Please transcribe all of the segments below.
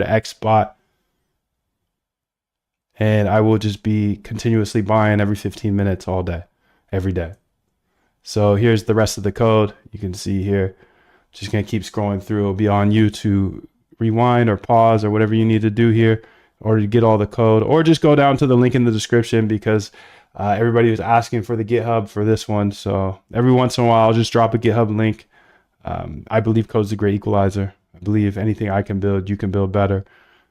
100x bot. And I will just be continuously buying every 15 minutes all day, every day. So here's the rest of the code. You can see here, just gonna keep scrolling through. It'll be on you to rewind or pause or whatever you need to do here in order to get all the code, or just go down to the link in the description, because everybody was asking for the GitHub for this one. So every once in a while, I'll just drop a GitHub link. I believe code's a great equalizer. I believe anything I can build, you can build better.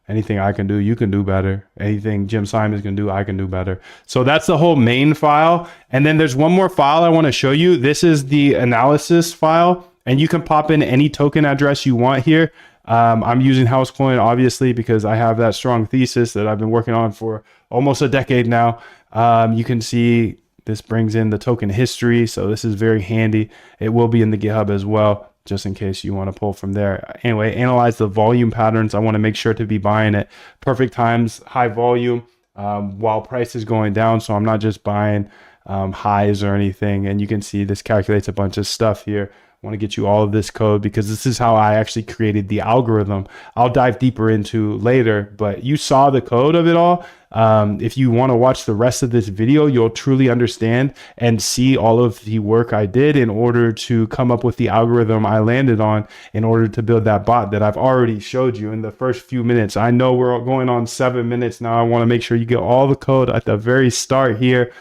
Anything I can do, you can do better. Anything Jim Simons can do, I can do better. So that's the whole main file. And then there's one more file I want to show you. This is the analysis file, and you can pop in any token address you want here. I'm using Housecoin, obviously, because I have that strong thesis that I've been working on for almost a decade now. You can see this brings in the token history. So this is very handy. It will be in the GitHub as well, just in case you want to pull from there. Anyway, analyze the volume patterns. I want to make sure to be buying at perfect times, high volume, while price is going down. So I'm not just buying highs or anything. And you can see this calculates a bunch of stuff here. I want to get you all of this code because this is how I actually created the algorithm. I'll dive deeper into later, but you saw the code of it all. If you want to watch the rest of this video, you'll truly understand and see all of the work I did in order to come up with the algorithm I landed on in order to build that bot that I've already showed you in the first few minutes. I know we're going on 7 minutes now. I want to make sure you get all the code at the very start here.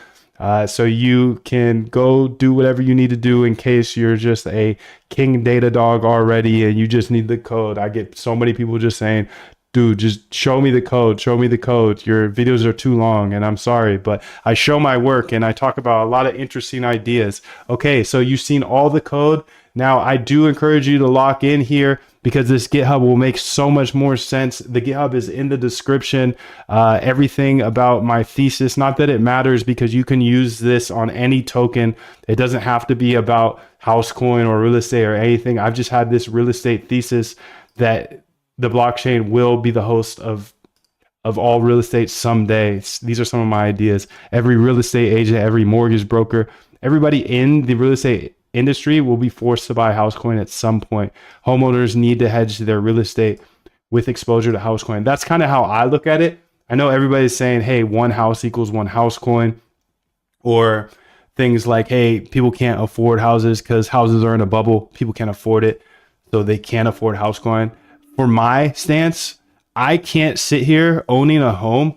So you can go do whatever you need to do in case you're just a king data dog already and you just need the code. I get so many people just saying, dude, just show me the code, show me the code. Your videos are too long. And I'm sorry, but I show my work and I talk about a lot of interesting ideas. Okay, so you've seen all the code. Now I do encourage you to lock in here because this GitHub will make so much more sense. The GitHub is in the description. Everything about my thesis, not that it matters because you can use this on any token. It doesn't have to be about Housecoin or real estate or anything. I've just had this real estate thesis that the blockchain will be the host of all real estate someday. These are some of my ideas. Every real estate agent, every mortgage broker, everybody in the real estate industry will be forced to buy Housecoin at some point. Homeowners need to hedge their real estate with exposure to Housecoin. That's kind of how I look at it. I know everybody's saying, hey, one house equals one Housecoin, or things like, hey, people can't afford houses because houses are in a bubble. People can't afford it, so they can't afford Housecoin. For my stance, I can't sit here owning a home.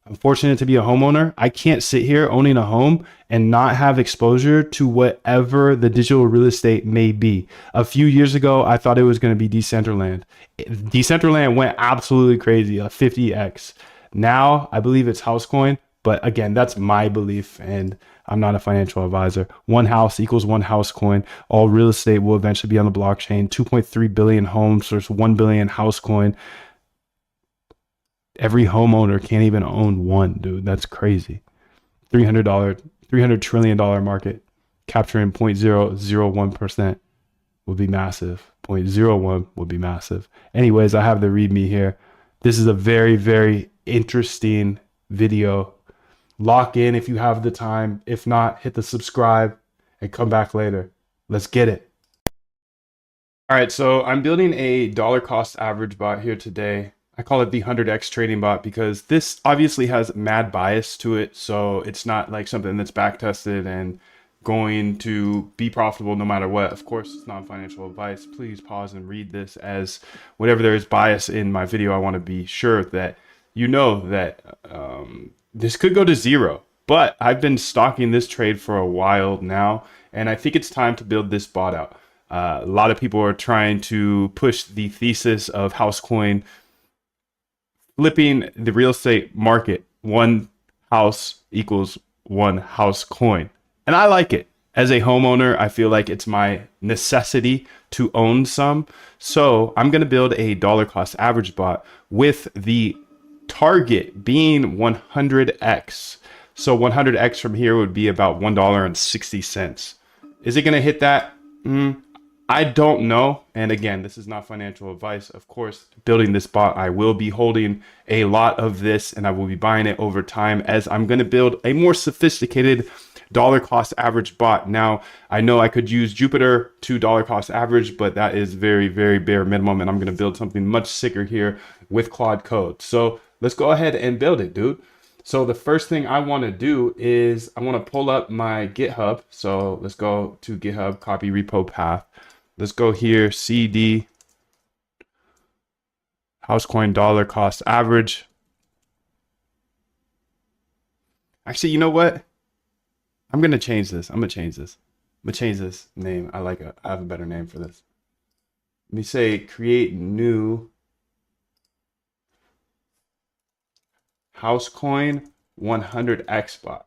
I'm fortunate to be a homeowner. I can't sit here owning a home and not have exposure to whatever the digital real estate may be. A few years ago, I thought it was going to be Decentraland. Decentraland went absolutely crazy, a 50x. Now, I believe it's Housecoin, but again, that's my belief and I'm not a financial advisor. One house equals one Housecoin. All real estate will eventually be on the blockchain. 2.3 billion homes, so there's 1 billion Housecoin. Every homeowner can't even own one, dude. That's crazy. $300 trillion market, capturing 0.001% would be massive. 0.01 would be massive. Anyways, I have the README here. This is a very, very interesting video. Lock in if you have the time. If not, hit the subscribe and come back later. Let's get it. All right, so I'm building a dollar cost average bot here today. I call it the 100x trading bot because this obviously has mad bias to it. So it's not like something that's back tested and going to be profitable no matter what. Of course, it's not financial advice. Please pause and read this, as whenever there is bias in my video, I want to be sure that you know that this could go to zero. But I've been stalking this trade for a while now, and I think it's time to build this bot out. A lot of people are trying to push the thesis of Housecoin flipping the real estate market. One house equals one Housecoin. And I like it. As a homeowner, I feel like it's my necessity to own some. So I'm going to build a dollar cost average bot with the target being 100x. So 100x from here would be about $1.60. Is it going to hit that? I don't know. And again, this is not financial advice. Of course, building this bot, I will be holding a lot of this and I will be buying it over time as I'm going to build a more sophisticated dollar cost average bot. Now, I know I could use Jupyter to dollar cost average, but that is very, very bare minimum. And I'm going to build something much sicker here with Claude Code. So let's go ahead and build it, dude. So the first thing I want to do is I want to pull up my GitHub. So let's go to GitHub, copy repo path. Let's go here, CD, Housecoin dollar cost average. Actually, you know what? I'm going to change this. I'm going to change this name. I have a better name for this. Let me say create new Housecoin 100x bot.